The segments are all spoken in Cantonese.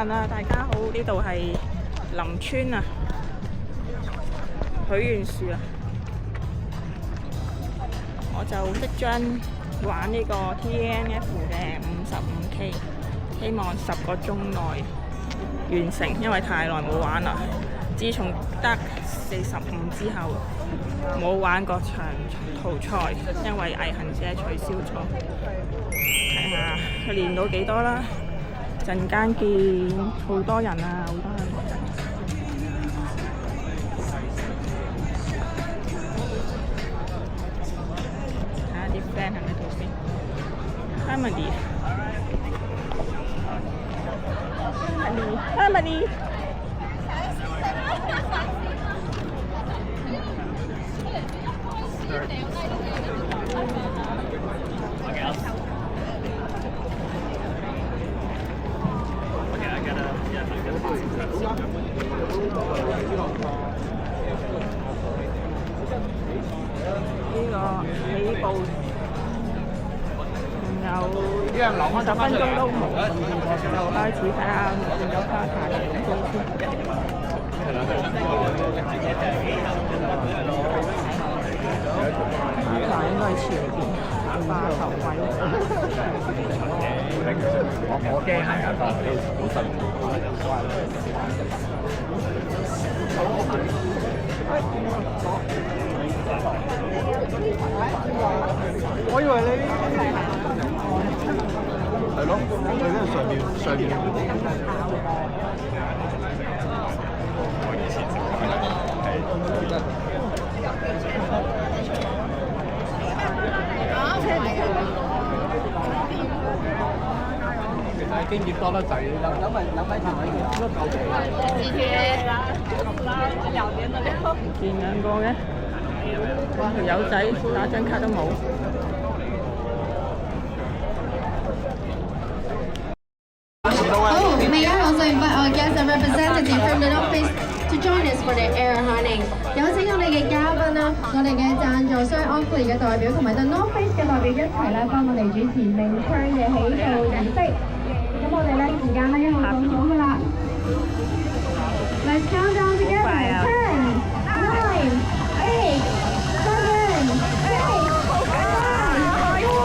晨啊，大家好，呢度係林村啊，許願樹啊，我就即將玩呢個 TNF 嘅55K， 希望10個鐘內完成，因為太耐冇玩啦。自從得45之後，冇玩過長途賽，因為毅行者取消咗。睇下練到幾多啦，陣間見好多人啊，好多人。睇下啲 friend 喺咪度先。Harmony。呢個起步仲有10分鐘都冇，開始睇下見到花壇嘅景觀先。花壇應該係前邊花頭位。我驚係啊，好辛苦。我以為你係咯，佢喺上面。其實經驗多得滯，有咪條位都夠皮。見兩個嘅，條友仔打張卡都冇。Oh, may I also invite our guest and representative from the North Face to join us for the air hunting？ 有請我哋嘅嘉賓啦，我哋嘅贊助商 Oakley 嘅代表同埋 The North Face 嘅代表一齊咧，幫我哋主持鳴槍嘅起步儀式。咁我哋咧時間咧一路到咗噶啦。Let's count down together. 10, 9, 8, 7, 6, 5, 4, 3, 2, 1.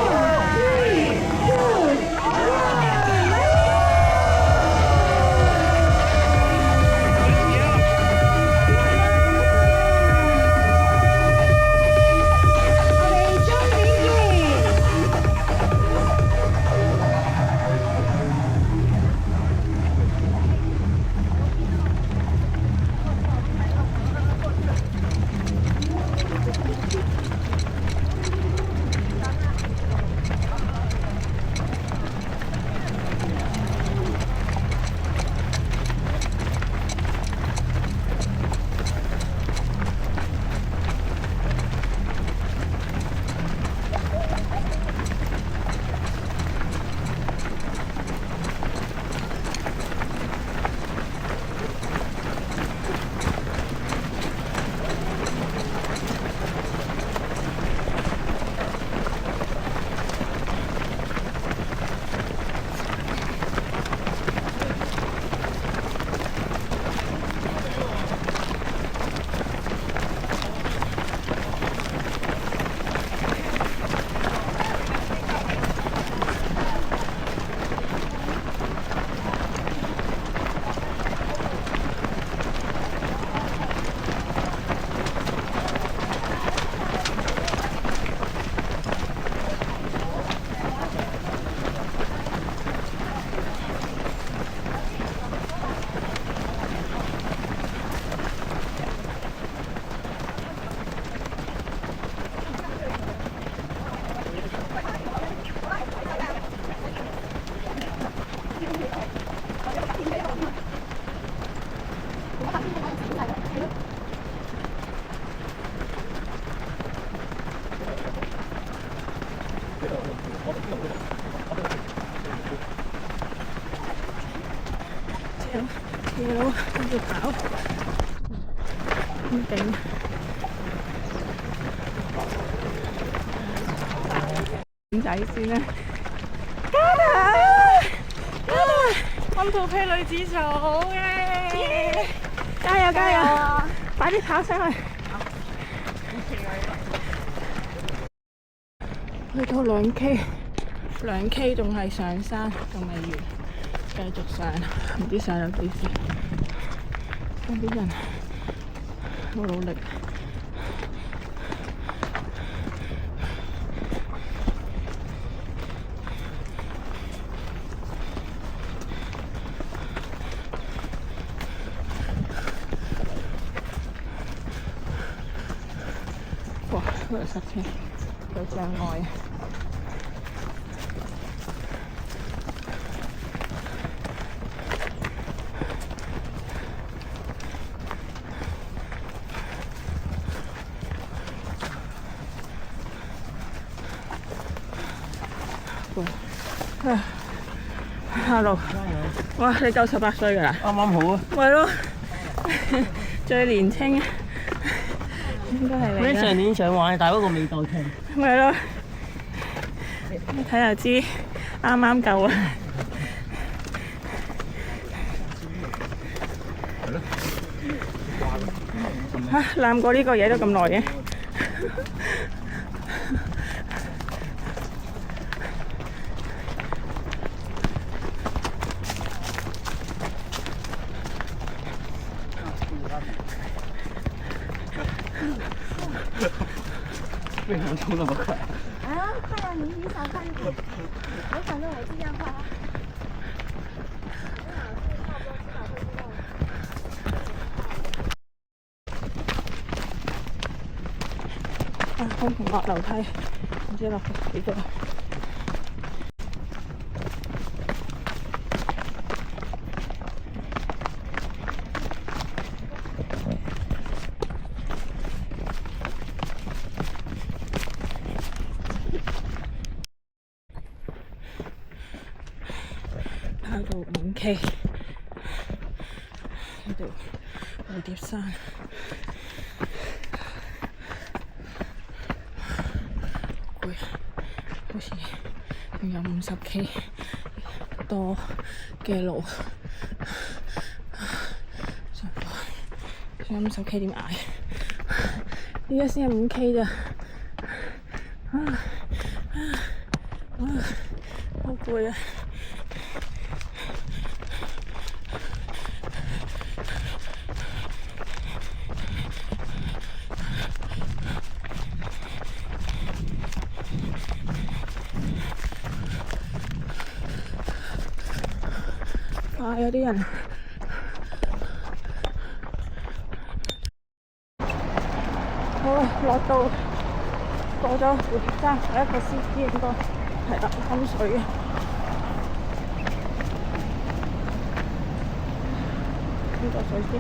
嘢佬跟住跑，咁勁！點仔先啦！加拿大！溫度配女子組嘅，加油加油！快啲跑上去！去到2K 仲係上山，仲未完，繼續上，唔知上到幾時。啲人好努力。哇！嗰度塞車，有障礙。Hello， 哇！你夠18歲㗎啦？啱啱好啊！咪咯，最年青應該係你啦。上年想玩，但係嗰個未到期。咪咯，你睇下知，啱啱夠啊！嚇，攬過呢個嘢都咁耐嘅。为什么冲那么快？啊，快啊！你少看一点，我反正我是这样快。空同落樓梯，唔知落幾多。跑到5K，呢度蝴蝶山。好似仲有50K 多嘅路，仲有50K 點捱？依家先係5K 咋，好攰啊！有啲人好啦，落到過咗蝴蝶山，有一個司機應該係啦，飲水嘅。呢個水先。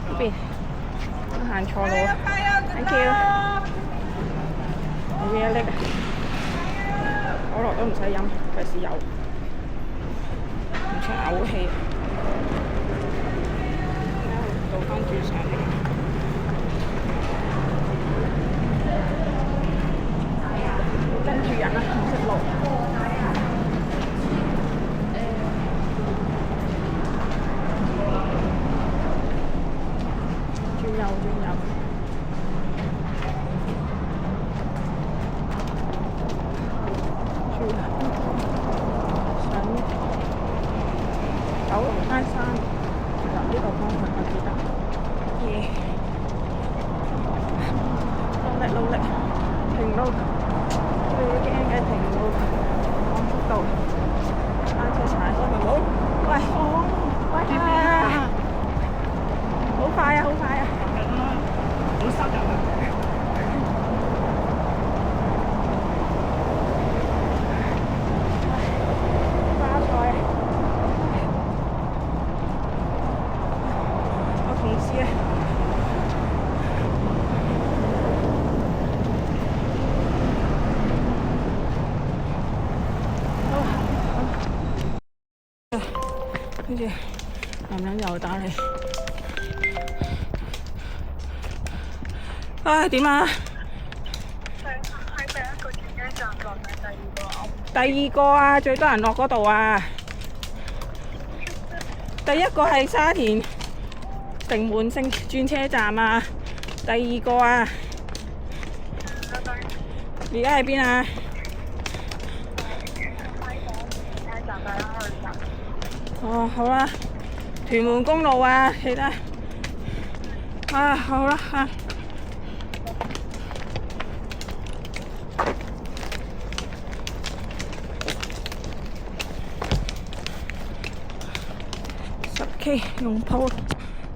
呢邊行錯路啊 ！Thank you。有嘢拎啊！可樂都唔使飲，費事有，唔想嘔氣。倒翻轉上嚟。跟住人啊，唔識路。好快啊！跟住男人又打你。唉，點啊？喺第一個轉機站落定第二個？第二個啊，最多人落嗰度啊。第一個係沙田城門升轉車站啊，第二個啊。而家喺邊啊？哦，好啦，屯門公路啊，記得。啊，好啦嚇。10K 用鋪，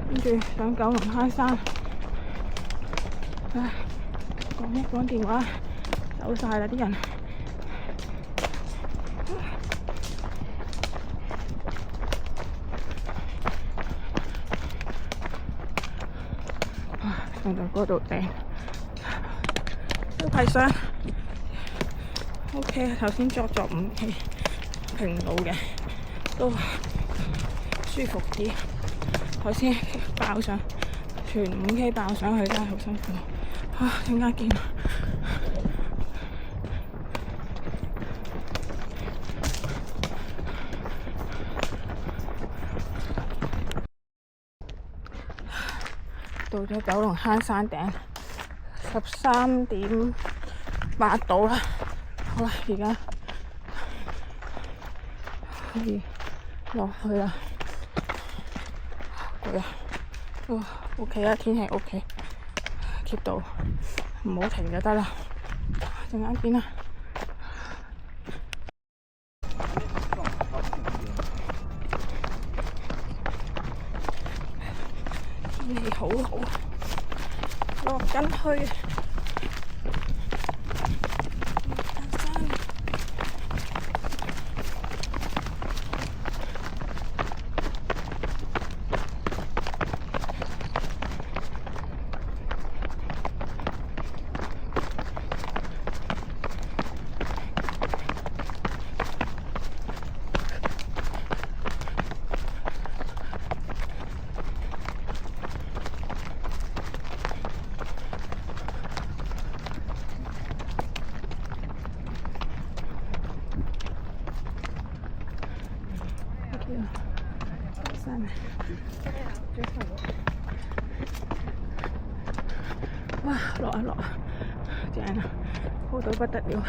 跟住上九龍坑山。唉，講一講電話，走晒啦啲人。上到嗰度頂，都係想 OK。頭先作5K 平路嘅，都舒服啲。頭先爆上，全5K 爆上去真係好辛苦。啊，陣間見。到咗九龍坑山頂，13.8度啦。好啦，而家可以落去啦。攰啊！都 OK 啊，天氣 OK，keep 到唔好停就得啦。陣間見啦。天氣好好，落緊去。哇，落啊落啊，正啊，好到不得了。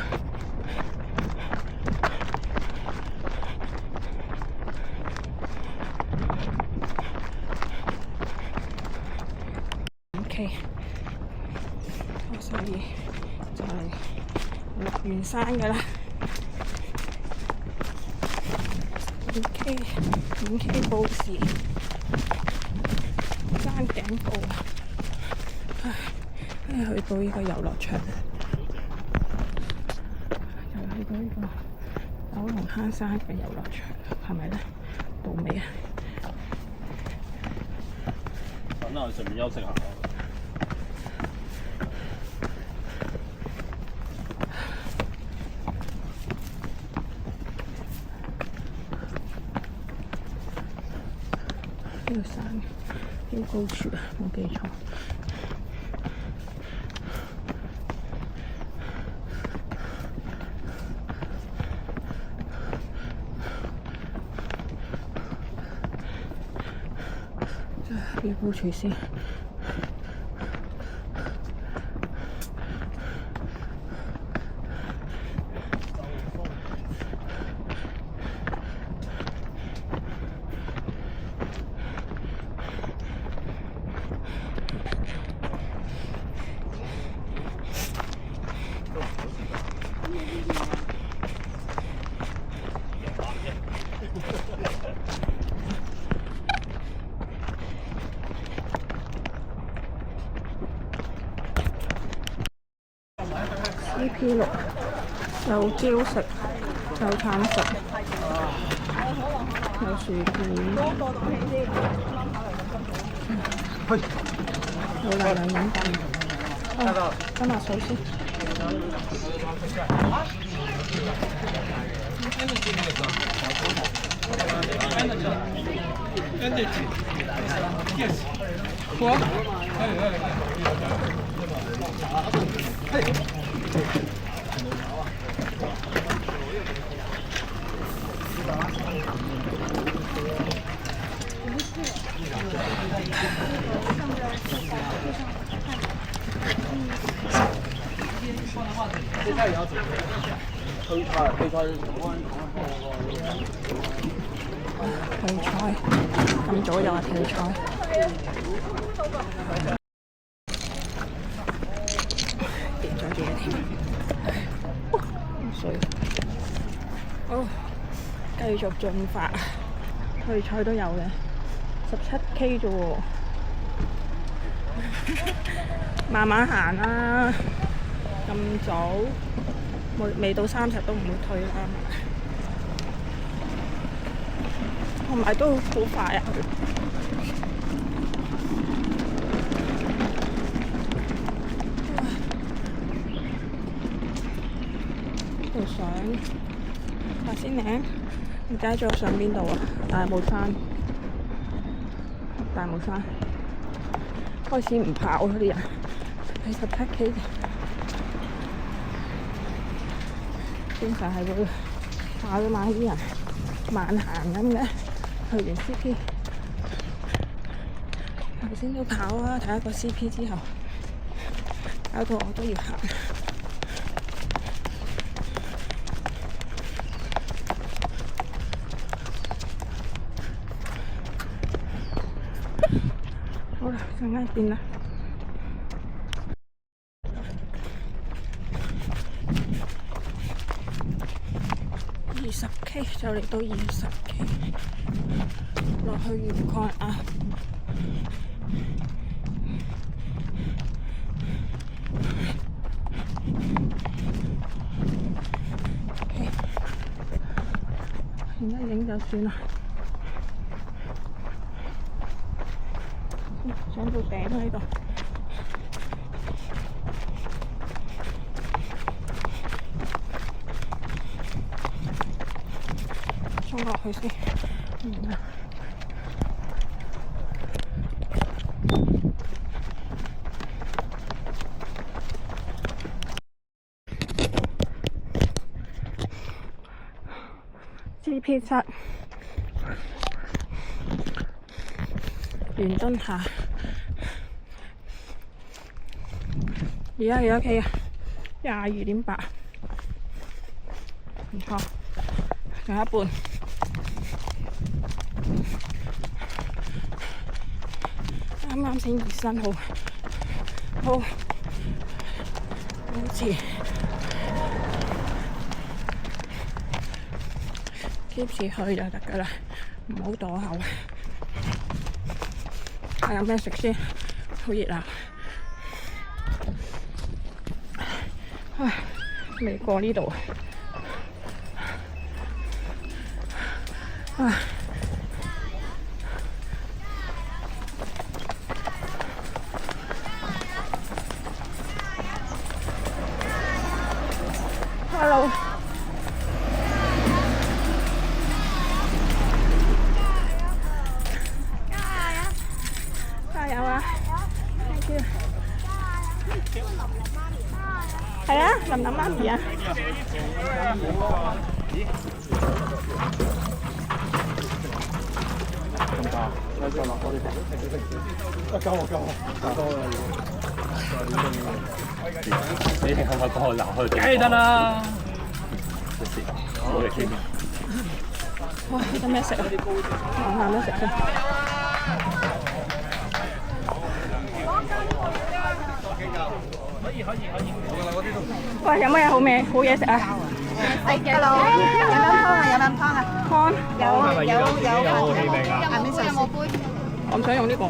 OK， 所以就係落完山㗎啦。5K 報時，山頂報。跟住去到呢個遊樂場，就去到呢個九龍坑山嘅遊樂場，係咪咧？到未啊？等下順便休息下。呢個山標高處啊，冇記錯。標高處先。CP6有蕉食，有橙食，有薯片，有奶奶飲品。今日水先。退菜，咁早就話退菜。跌咗啲嘢添，水。哦，繼續進發，退菜都有嘅，17K 啫喎，慢慢行啦。咁早，未到30都唔會退啦。同埋都好快啊！度上八仙嶺，而家再上邊度啊？大帽山，大帽山開始唔跑嗰啲人，係17K，經常係會跑咗慢啲人慢行咁嘅。去完 CP， 頭先都跑啊，睇一個 CP 之後，搞到我都要行。好啦，陣間見啦。20K 就嚟到20K， 落去元蓋啊！而家影就算啦，上到頂喺度。衝落去先，CP 7元敦下，而家幾多 K 啊？22.8，唔錯，仲有一半。啱啱先熱身好似 keep 住去就得㗎啦，唔好躲後。睇有咩食先，好熱鬧。唉，未過呢度。唉。Hello， 加油啊！係啊，琳琳媽咪啊！咁大，再落我哋食。夠多啦，你係咪過去鬧去？梗係得啦。我哋傾。哇！呢個咩食啊？望下咩食先。喂，有乜嘢好嘢食啊？係嘅咯，有飲湯啊，湯有氣味㗎。有冇杯？我唔想用呢個。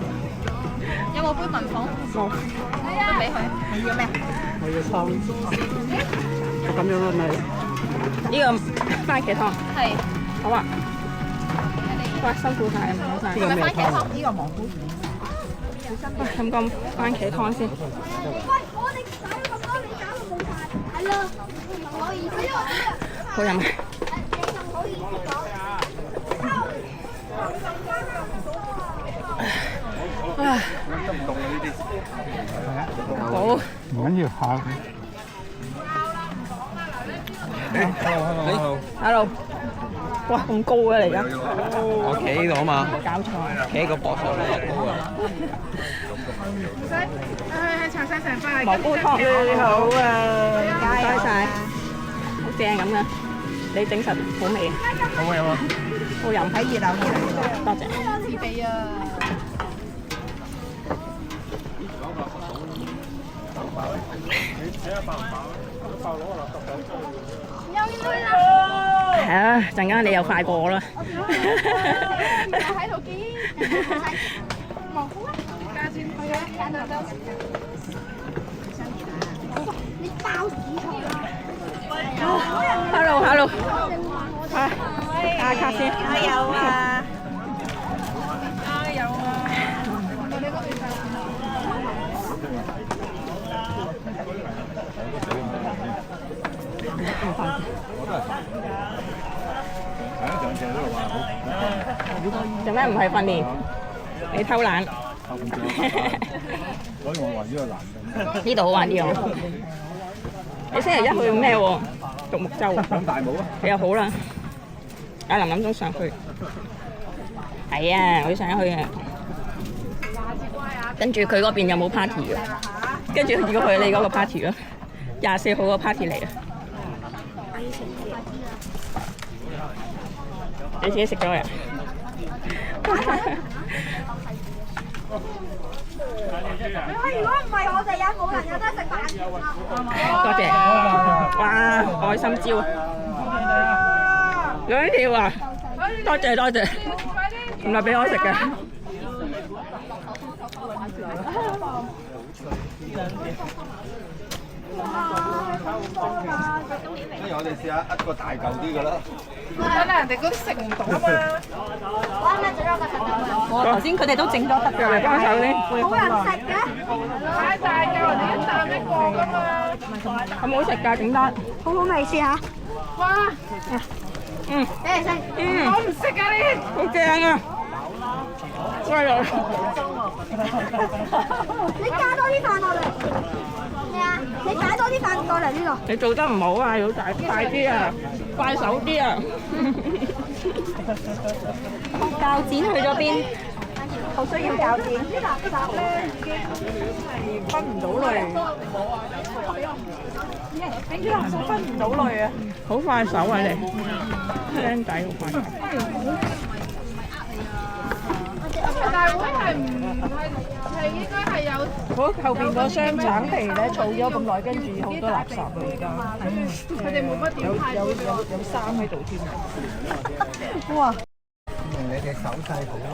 有冇杯文房？冇。都俾佢。你要咩啊？我要湯。咁樣啦，咪呢個番茄湯。係。好啊。哇，辛苦晒，唔該晒。呢個咩湯啊？呢個蘑菇。喂，飲個番茄湯先。喂，我哋搞咁多，你搞到冇晒。咯，唔好意思。好飲啊！你仲好意思講？啊！好，唔緊要下。Hello， 哇咁高嘅嚟㗎！我企喺度啊嘛，搞錯，企喺個膊上面就高啊！蘑菇湯你好啊，唔該晒，好正咁噶，你整實好味，好唔好啊？好飲，睇熱鬧啲嚟，多謝。係啊，陣間你又快過我啦。喺度見，蘑菇啊，加轉去啊，加到都。你包屎蟲啊 Hello， 打卡先。加油啊！做咩唔係訓練？你偷懶。所以我話呢個難呢度好玩啲喎。你星期一去咩喎？獨木舟啊？咁大帽啊！你又好啦。阿林林都想去。係啊，我都想去啊。跟住佢嗰邊有冇 party 嘅？跟住如果去你嗰個 party 咯，24號個 party 嚟啊！你自己食咗呀？如果唔係我哋啊，冇人有得食飯。多謝。哇，愛心蕉兩條啊！多謝，唔係俾我食嘅。不如我哋試下一個大嚿啲嘅啦。我頭先佢哋都整咗得嘅，嚟幫手先。冇人食嘅，好唔好食㗎？整得好好味試下。嗯，你嚟食。我唔食啊你，好正啊！喂來，你加多啲飯落嚟。咩啊？你擺多啲飯過嚟呢度。你做得唔好啊，要快啲啊，快手啲啊！鉸剪去咗邊？好需要鉸剪。呢垃圾咧已經分唔到類。整啲垃圾分唔到類啊！好快手啊你，僆仔好快手。大會係應該係有嗰後邊個雙橙皮咧，儲咗咁耐，跟住好多垃圾啊！而家佢哋冇乜點派有衫喺度添。哇！你嘅手勢好咯。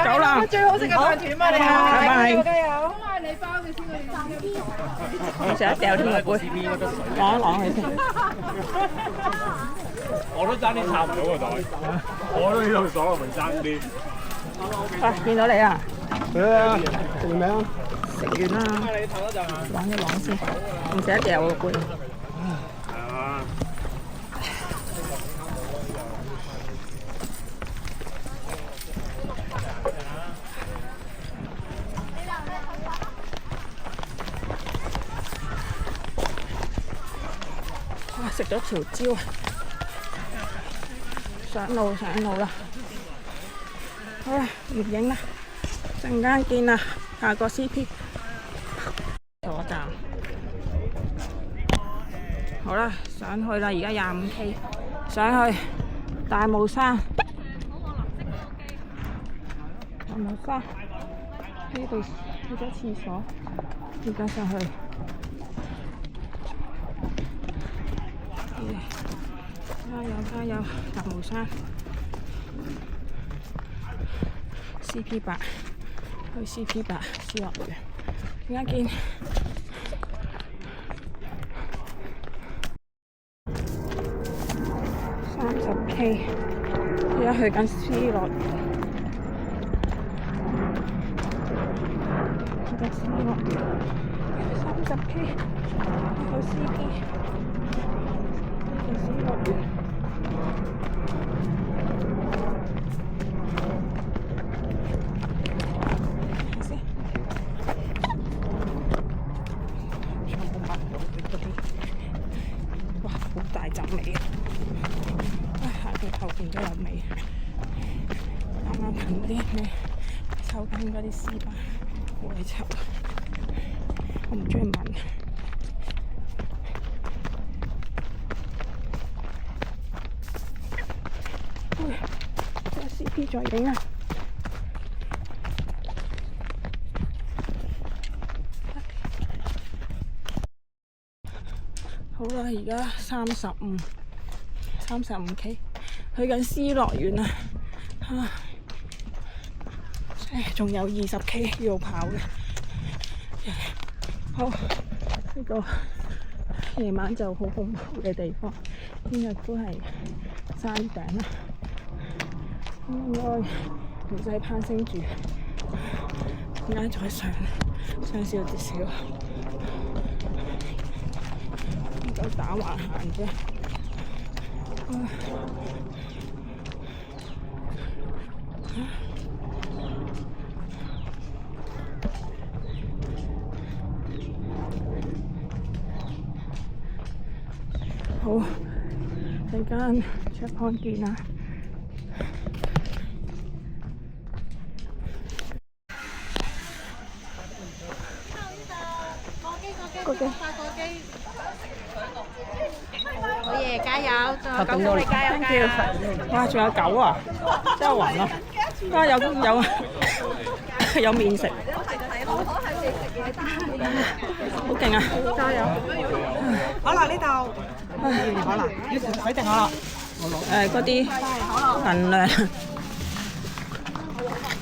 走啦！最好食嘅飯團嘛，你拜拜。加油！好啊，你包嘅先，我成日掉添個杯，攞一攞佢先。我都爭啲插唔到個袋，我都呢度爽，我咪爭啲。喂，見到你啊！係啊，食完未啊？食完啦。攞一攞先，唔捨得掉個杯。哇！食咗條蕉啊！上路啦！好啦，唔影啦，陣間見啦，下個 CP 坐站。好啦，上去啦，而家25K， 上去大帽山。大帽山呢度去咗廁所，而家上去。加油！大帽山 CP8， 去 CP8 私樂園。而家見30K， 而家去緊私樂園。去緊私樂園，30K 去 CP。思樂園。睇先，全部聞到嗰啲，哇！好大陣味啊！行到後邊都有味。啱啱近嗰啲咩抽緊嗰啲絲巴好鬼臭，我唔中意聞。有 CP 在影啊！好啦，而家35K， 去緊思樂園啊！仲有20K 要跑嘅。好，呢個夜晚就好恐怖嘅地方，聽日都係山頂啦，應該唔使攀升住，而家再上少少，應該打橫行啫。好，陣間checkpoint見啦。過機。好嘢，加油！仲有9公里，加油！哇，仲有9啊，真係暈啊！哇，有麵食，好勁啊！加油！可樂呢度，可樂，要洗定可樂。嗰啲能量。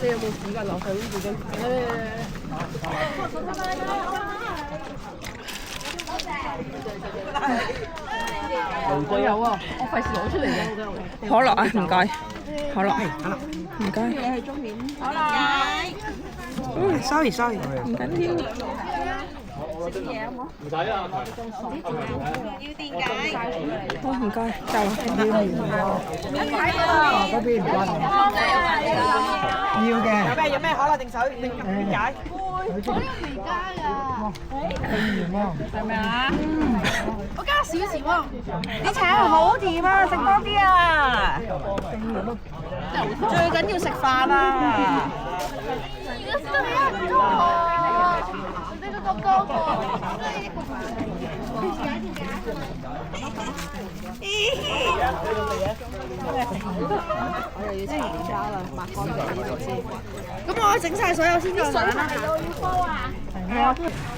你有冇時間落去呢度？我有啊，我費事攞出嚟嘅。可樂啊，唔該。可樂，唔該。你係中面。可樂。sorry，唔緊要。食啲嘢好冇？唔使啊，要電解。好，唔該，夠啦。嗰邊唔關我。要嘅。有咩可樂定手定點解？係咪啊？我加少少喎。啲橙好甜啊，食多啲啊！最緊要食飯啊！我又要整而家啦，抹乾淨呢度先。咁我整晒所有先再玩啦。係啊，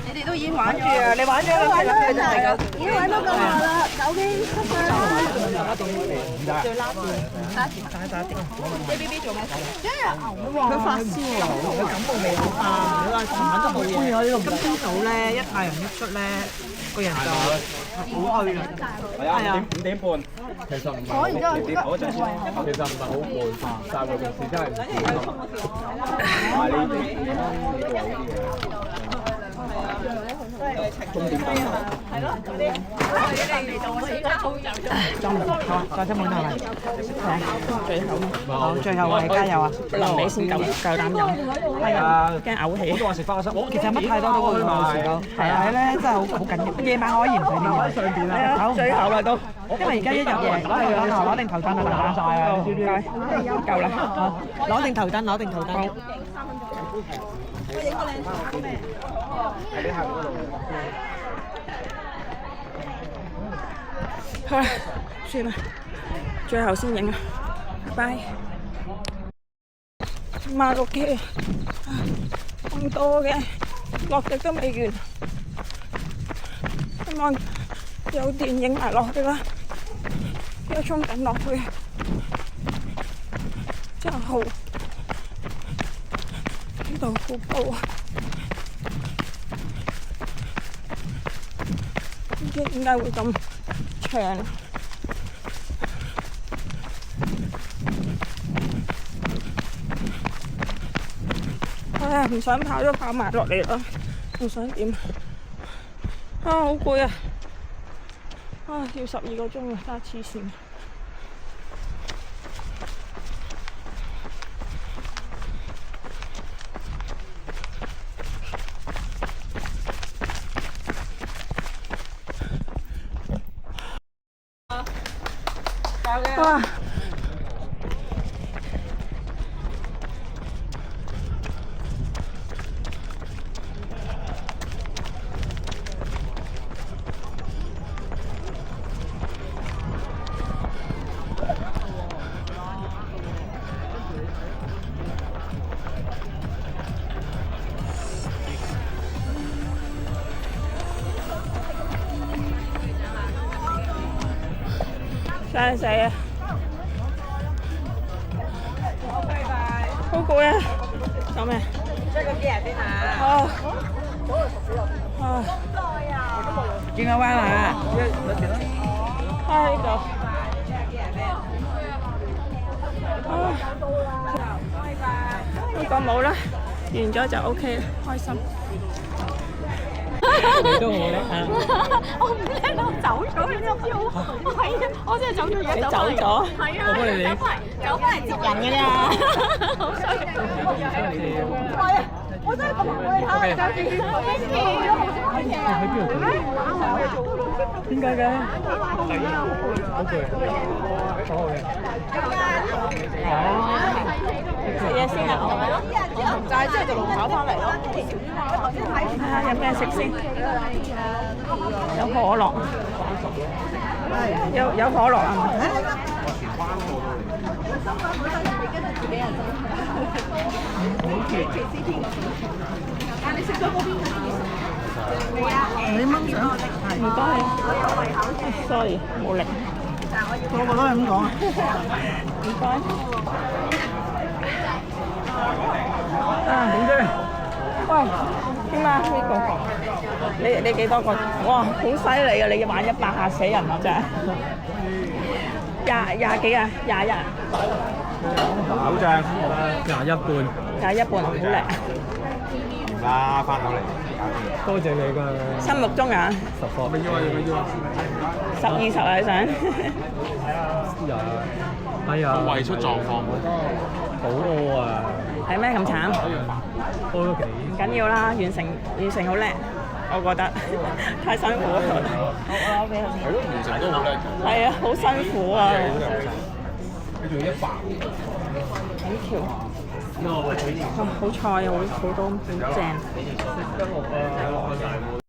你哋都已經玩住啊！你玩咗啦，玩咗啦，已經玩到咁耐啦，9K出發啦！最拉住，打一滴。BB 做咩事？因為牛啊！佢發燒啊！佢感冒未好啊！你話琴晚都冇嘢。今朝早咧，一太陽一出咧，個人就好虛啊！係啊，5點半。其實唔係好，其實唔係好悶化，但係平時真係唔悶咯。係呢啲。終點等啊！係咯，嗰啲嚟到我哋而家好油咗。好，再斟滿係咪？最後好，最後我哋加油啊！臨尾先夠膽飲，係啊，驚嘔氣。我都話食花生，我其實乜太多都會冇事咯。係啊，咧真係好緊要。夜晚我可以唔使呢個。上邊啊！好，最後啦都，因為而家一入夜，攞定頭燈就打晒啊！唔該，夠啦。攞定頭燈，攞定頭燈。好啦，算啦，最後先影啦，拜拜。56K，咁多嘅，落極都未完，希望有電影埋落去啦，而家衝緊落去，真係好，呢度好高啊！唔知點解會咁長。唉，唔想跑都跑埋落嚟啦，唔想點啊！好攰啊！啊，要12個鐘啊，真係黐線。哇！曬死啊！好攰啊！做咩？追個機人先啊！轉個彎啊！呢度。呢個冇啦，完咗就 OK 啦，開心。你都好叻啊！我唔叻，我走咗，你知唔知我？係啊，我真係走咗嘢。你走咗？係啊，我幫你走翻嚟接人嘅咋。好衰！係啊，我真係咁會睇，走住啲飛機，喺邊度？點解嘅？好攰。好嘅。食嘢先啊！就係之後就龍跑翻嚟咯。睇下有咩食先？有可樂，有可樂啊！你掹上，唔該，sorry 冇力。個個都係咁講啊！唔該。點啫？喂，點啊？呢個你幾多個？哇，好犀利啊！你玩100嚇死人啊！真係。廿幾啊？21啊？好正，21半。21半，好叻。唔啦，翻到嚟。多謝你㗎。心目中啊10個。咩要啊？咩要啊？10、20啊！你想？哎呀，胃出狀況，好餓啊！係咩咁慘？屙咗幾？唔緊要啦，完成好叻，我覺得太辛苦啦。我俾佢先。係咯，完成都好叻。係啊，好辛苦啊！你仲100？幾條？哇！好菜啊，好多好正。